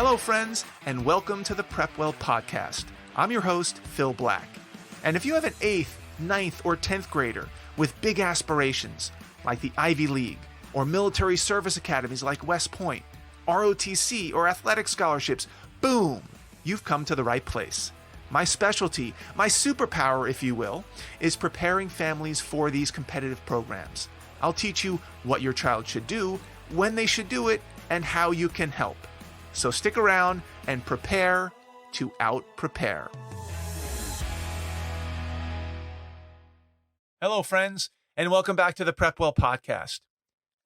Hello, friends, and welcome to the PrepWell podcast. I'm your host, Phil Black. And if you have an 8th, 9th, or 10th grader with big aspirations, like the Ivy League, or military service academies like West Point, ROTC, or athletic scholarships, boom, you've come to the right place. My specialty, my superpower, if you will, is preparing families for these competitive programs. I'll teach you what your child should do, when they should do it, and how you can help. So stick around and prepare to out-prepare. Hello, friends, and welcome back to the PrepWell podcast.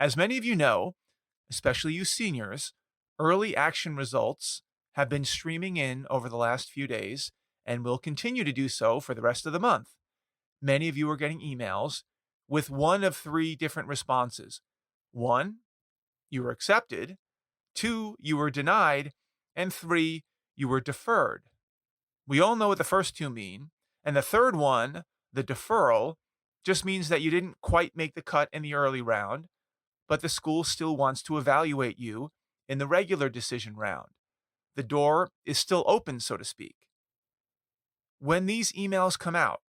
As many of you know, especially you seniors, early action results have been streaming in over the last few days and will continue to do so for the rest of the month. Many of you are getting emails with one of 3 different responses. 1, you were accepted. 2, you were denied. And 3, you were deferred. We all know what the first 2 mean. And the third one, the deferral, just means that you didn't quite make the cut in the early round, but the school still wants to evaluate you in the regular decision round. The door is still open, so to speak. When these emails come out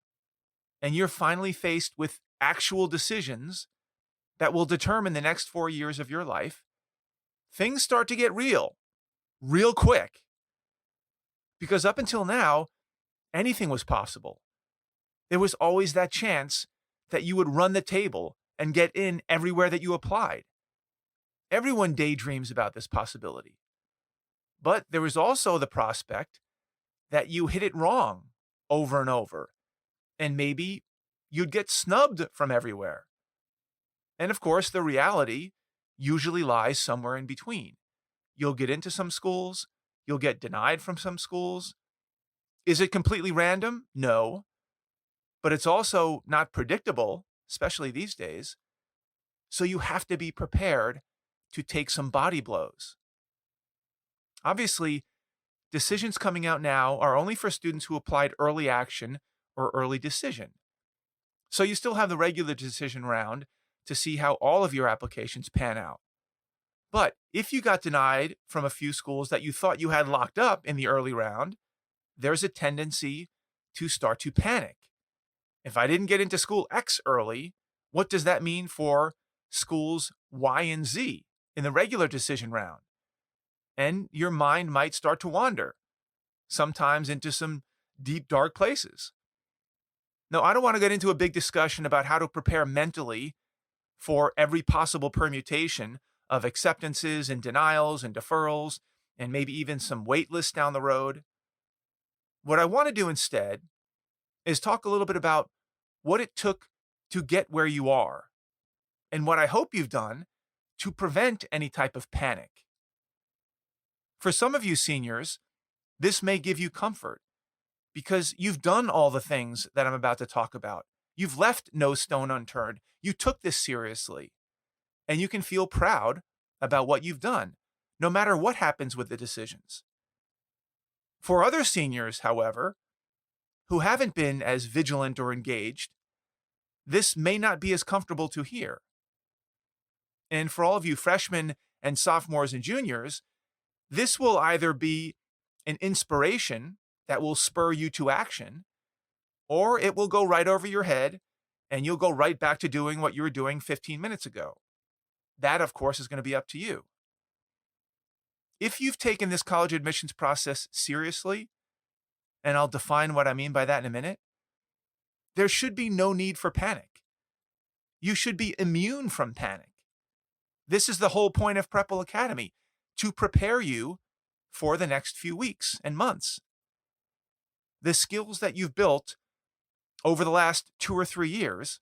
and you're finally faced with actual decisions that will determine the next 4 years of your life, things start to get real quick. Because up until now, anything was possible. There was always that chance that you would run the table and get in everywhere that you applied. Everyone daydreams about this possibility. But there was also the prospect that you hit it wrong over and over, and maybe you'd get snubbed from everywhere. And of course, the reality usually lies somewhere in between. You'll get into some schools, you'll get denied from some schools. Is it completely random? No. But it's also not predictable, especially these days. So you have to be prepared to take some body blows. Obviously, decisions coming out now are only for students who applied early action or early decision. So you still have the regular decision round to see how all of your applications pan out. But if you got denied from a few schools that you thought you had locked up in the early round, there's a tendency to start to panic. If I didn't get into school X early, what does that mean for schools Y and Z in the regular decision round? And your mind might start to wander, sometimes into some deep, dark places. Now, I don't want to get into a big discussion about how to prepare mentally for every possible permutation of acceptances and denials and deferrals, and maybe even some wait lists down the road. What I want to do instead is talk a little bit about what it took to get where you are, and what I hope you've done to prevent any type of panic. For some of you seniors, this may give you comfort because you've done all the things that I'm about to talk about. You've left no stone unturned. You took this seriously. And you can feel proud about what you've done, no matter what happens with the decisions. For other seniors, however, who haven't been as vigilant or engaged, this may not be as comfortable to hear. And for all of you freshmen and sophomores and juniors, this will either be an inspiration that will spur you to action, or it will go right over your head and you'll go right back to doing what you were doing 15 minutes ago. That, of course, is going to be up to you. If you've taken this college admissions process seriously, and I'll define what I mean by that in a minute, there should be no need for panic. You should be immune from panic. This is the whole point of PrepWell Academy, to prepare you for the next few weeks and months. The skills that you've built over the last 2 or 3 years,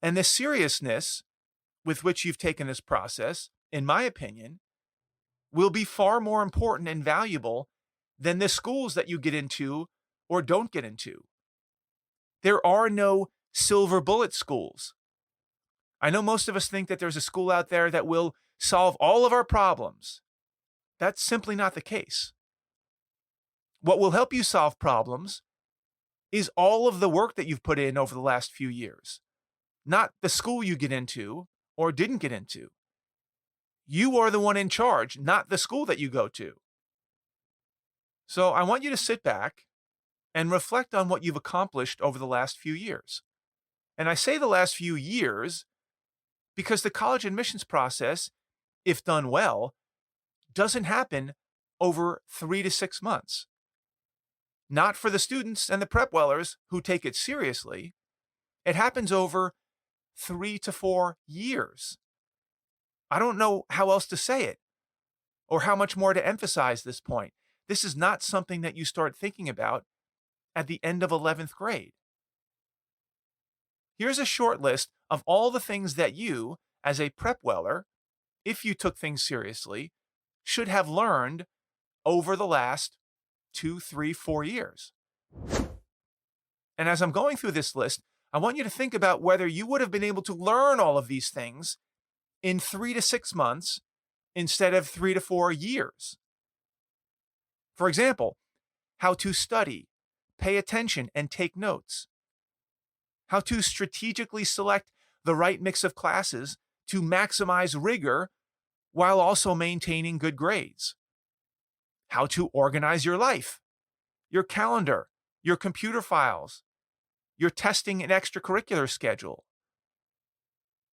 and the seriousness with which you've taken this process, in my opinion, will be far more important and valuable than the schools that you get into or don't get into. There are no silver bullet schools. I know most of us think that there's a school out there that will solve all of our problems. That's simply not the case. What will help you solve problems is all of the work that you've put in over the last few years, not the school you get into or didn't get into. You are the one in charge, not the school that you go to. So I want you to sit back and reflect on what you've accomplished over the last few years. And I say the last few years because the college admissions process, if done well, doesn't happen over 3 to 6 months. Not for the students and the PrepWellers who take it seriously. It happens over 3 to 4 years. I don't know how else to say it or how much more to emphasize this point. This is not something that you start thinking about at the end of 11th grade. Here's a short list of all the things that you, as a PrepWeller, if you took things seriously, should have learned over the last 2, 3, 4 years. And as I'm going through this list, I want you to think about whether you would have been able to learn all of these things in 3 to 6 months instead of 3 to 4 years. For example, how to study, pay attention, and take notes. How to strategically select the right mix of classes to maximize rigor while also maintaining good grades. How to organize your life, your calendar, your computer files, your testing and extracurricular schedule.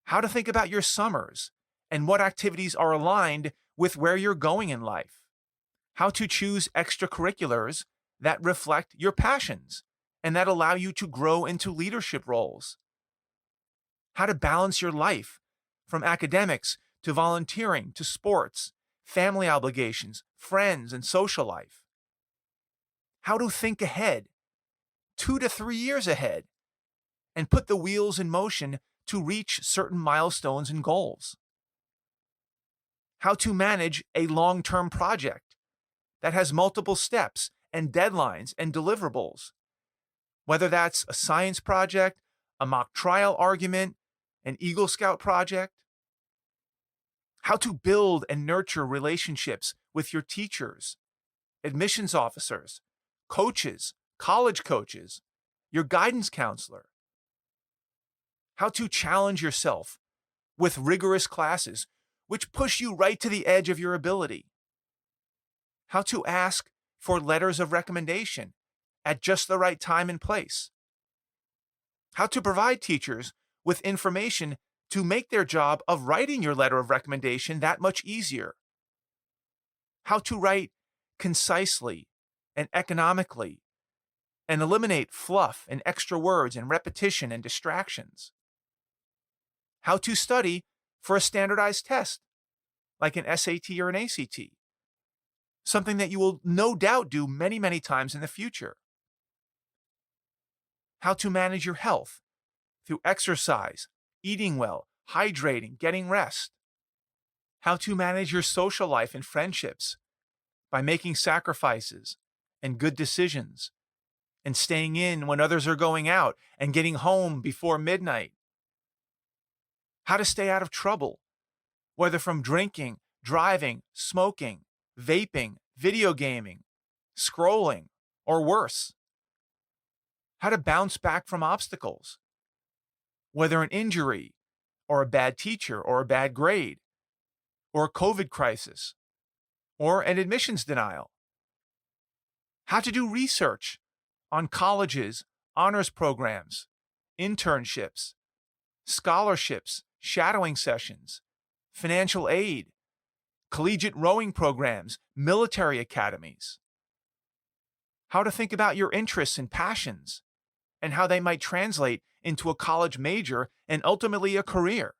How to think about your summers and what activities are aligned with where you're going in life. How to choose extracurriculars that reflect your passions and that allow you to grow into leadership roles. How to balance your life from academics to volunteering to sports, family obligations, friends, and social life. How to think ahead, 2 to 3 years ahead, and put the wheels in motion to reach certain milestones and goals. How to manage a long-term project that has multiple steps and deadlines and deliverables, whether that's a science project, a mock trial argument, an Eagle Scout project. How to build and nurture relationships with your teachers, admissions officers, coaches, college coaches, your guidance counselor. How to challenge yourself with rigorous classes, which push you right to the edge of your ability. How to ask for letters of recommendation at just the right time and place. How to provide teachers with information to make their job of writing your letter of recommendation that much easier. How to write concisely and economically and eliminate fluff and extra words and repetition and distractions. How to study for a standardized test like an SAT or an ACT, something that you will no doubt do many, many times in the future. How to manage your health through exercise, eating well, hydrating, getting rest. How to manage your social life and friendships by making sacrifices and good decisions and staying in when others are going out and getting home before midnight. How to stay out of trouble, whether from drinking, driving, smoking, vaping, video gaming, scrolling, or worse. How to bounce back from obstacles, whether an injury or a bad teacher or a bad grade or a COVID crisis or an admissions denial. How to do research on colleges, honors programs, internships, scholarships, shadowing sessions, financial aid, collegiate rowing programs, military academies. How to think about your interests and passions and how they might translate into a college major and ultimately a career.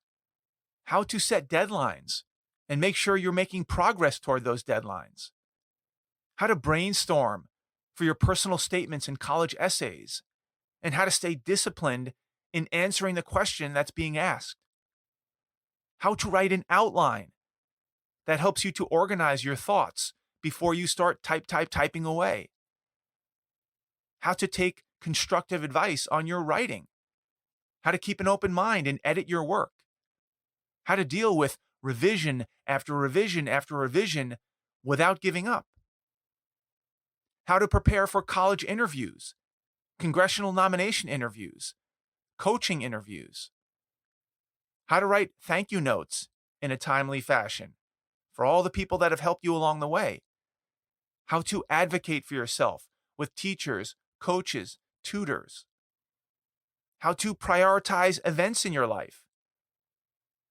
How to set deadlines and make sure you're making progress toward those deadlines. How to brainstorm for your personal statements and college essays, and how to stay disciplined in answering the question that's being asked. How to write an outline that helps you to organize your thoughts before you start typing away. How to take constructive advice on your writing. How to keep an open mind and edit your work. How to deal with revision after revision after revision without giving up. How to prepare for college interviews, congressional nomination interviews, coaching interviews. How to write thank you notes in a timely fashion for all the people that have helped you along the way. how to advocate for yourself with teachers, coaches, tutors, how to prioritize events in your life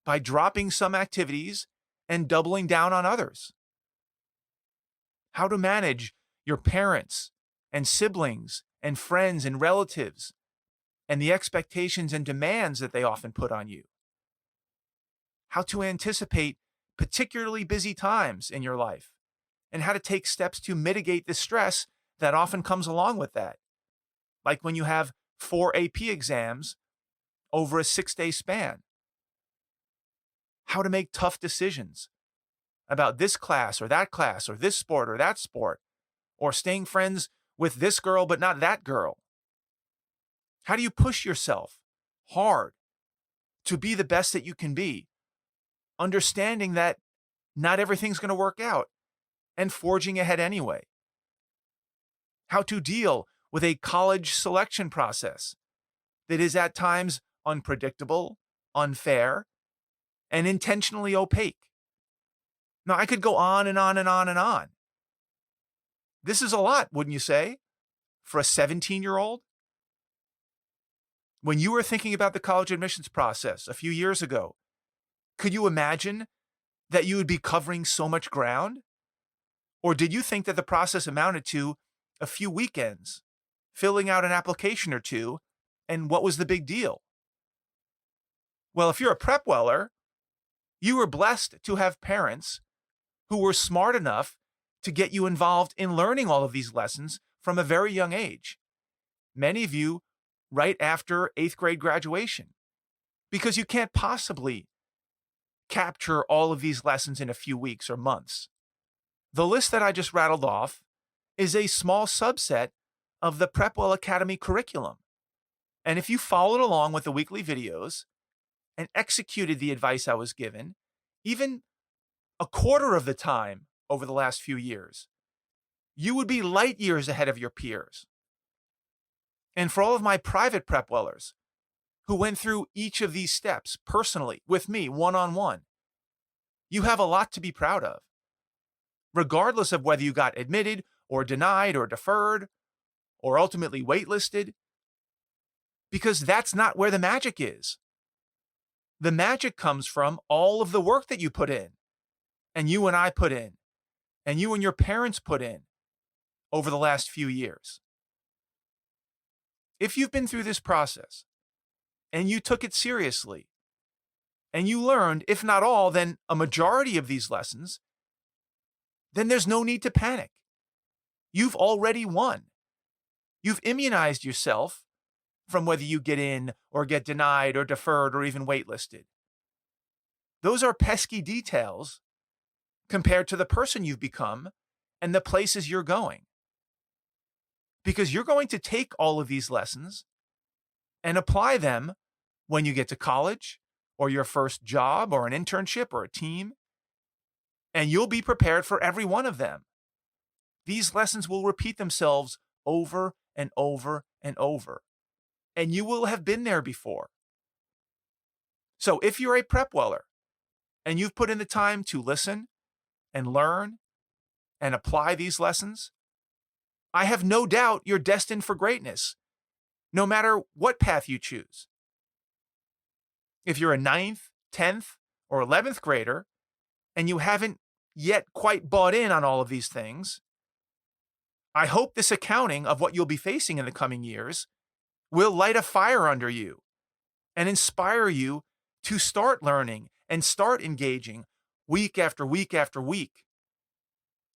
by dropping some activities and doubling down on others, how to manage your parents and siblings and friends and relatives and the expectations and demands that they often put on you, how to anticipate particularly busy times in your life, and how to take steps to mitigate the stress that often comes along with that. Like when you have 4 AP exams over a 6-day span. How to make tough decisions about this class or this sport or that sport, or staying friends with this girl but not that girl. How do you push yourself hard to be the best that you can be, understanding that not everything's going to work out and forging ahead anyway? How to deal with a college selection process that is at times unpredictable, unfair, and intentionally opaque. Now, I could go on and on and on and on. This is a lot, wouldn't you say, for a 17-year-old? When you were thinking about the college admissions process a few years ago, could you imagine that you would be covering so much ground? Or did you think that the process amounted to a few weekends, filling out an application or two, and what was the big deal? Well, if you're a PrepWeller, you were blessed to have parents who were smart enough to get you involved in learning all of these lessons from a very young age. Many of you right after 8th grade graduation, because you can't possibly capture all of these lessons in a few weeks or months. The list that I just rattled off is a small subset of the PrepWell Academy curriculum. And if you followed along with the weekly videos and executed the advice I was given, even a quarter of the time over the last few years, you would be light years ahead of your peers. And for all of my private PrepWellers who went through each of these steps personally with me one-on-one, you have a lot to be proud of, regardless of whether you got admitted or denied or deferred or ultimately waitlisted, because that's not where the magic is. The magic comes from all of the work that you put in, and you and I put in, and you and your parents put in over the last few years. If you've been through this process and you took it seriously and you learned, if not all, then a majority of these lessons, then there's no need to panic. You've already won. You've immunized yourself from whether you get in or get denied or deferred or even waitlisted. Those are pesky details compared to the person you've become and the places you're going. Because you're going to take all of these lessons and apply them when you get to college or your first job or an internship or a team, and you'll be prepared for every one of them. These lessons will repeat themselves over and over and over, and you will have been there before. So if you're a PrepWeller and you've put in the time to listen and learn and apply these lessons, I have no doubt you're destined for greatness, no matter what path you choose. If you're a 9th, 10th, or 11th grader, and you haven't yet quite bought in on all of these things, I hope this accounting of what you'll be facing in the coming years will light a fire under you and inspire you to start learning and start engaging week after week after week.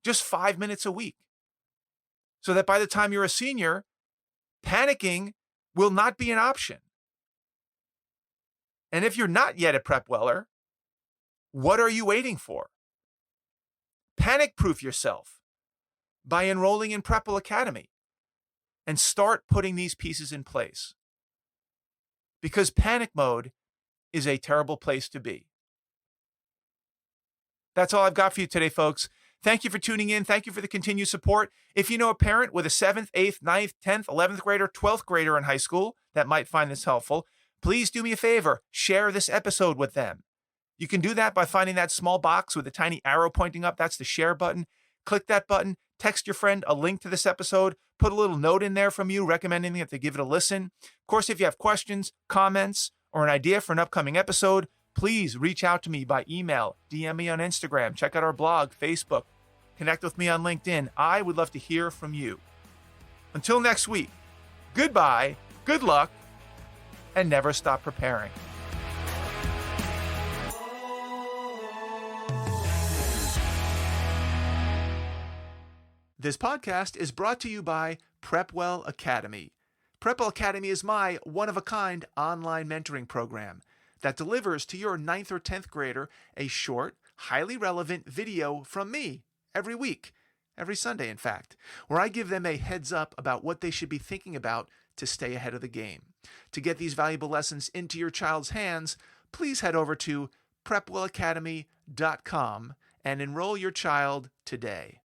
Just 5 minutes a week. So that by the time you're a senior, panicking will not be an option. And if you're not yet a PrepWeller, what are you waiting for? Panic-proof yourself by enrolling in PrepWell Academy and start putting these pieces in place. Because panic mode is a terrible place to be. That's all I've got for you today, folks. Thank you for tuning in. Thank you for the continued support. If you know a parent with a 7th, 8th, 9th, 10th, 11th grader, 12th grader in high school that might find this helpful, please do me a favor. Share this episode with them. You can do that by finding that small box with a tiny arrow pointing up. That's the share button. Click that button. Text your friend a link to this episode. Put a little note in there from you recommending that they give it a listen. Of course, if you have questions, comments, or an idea for an upcoming episode, please reach out to me by email, DM me on Instagram, check out our blog, Facebook, connect with me on LinkedIn. I would love to hear from you. Until next week, goodbye, good luck, and never stop preparing. This podcast is brought to you by PrepWell Academy. PrepWell Academy is my one-of-a-kind online mentoring program that delivers to your 9th or 10th grader a short, highly relevant video from me every week, every Sunday in fact, where I give them a heads up about what they should be thinking about to stay ahead of the game. To get these valuable lessons into your child's hands, please head over to PrepWellAcademy.com and enroll your child today.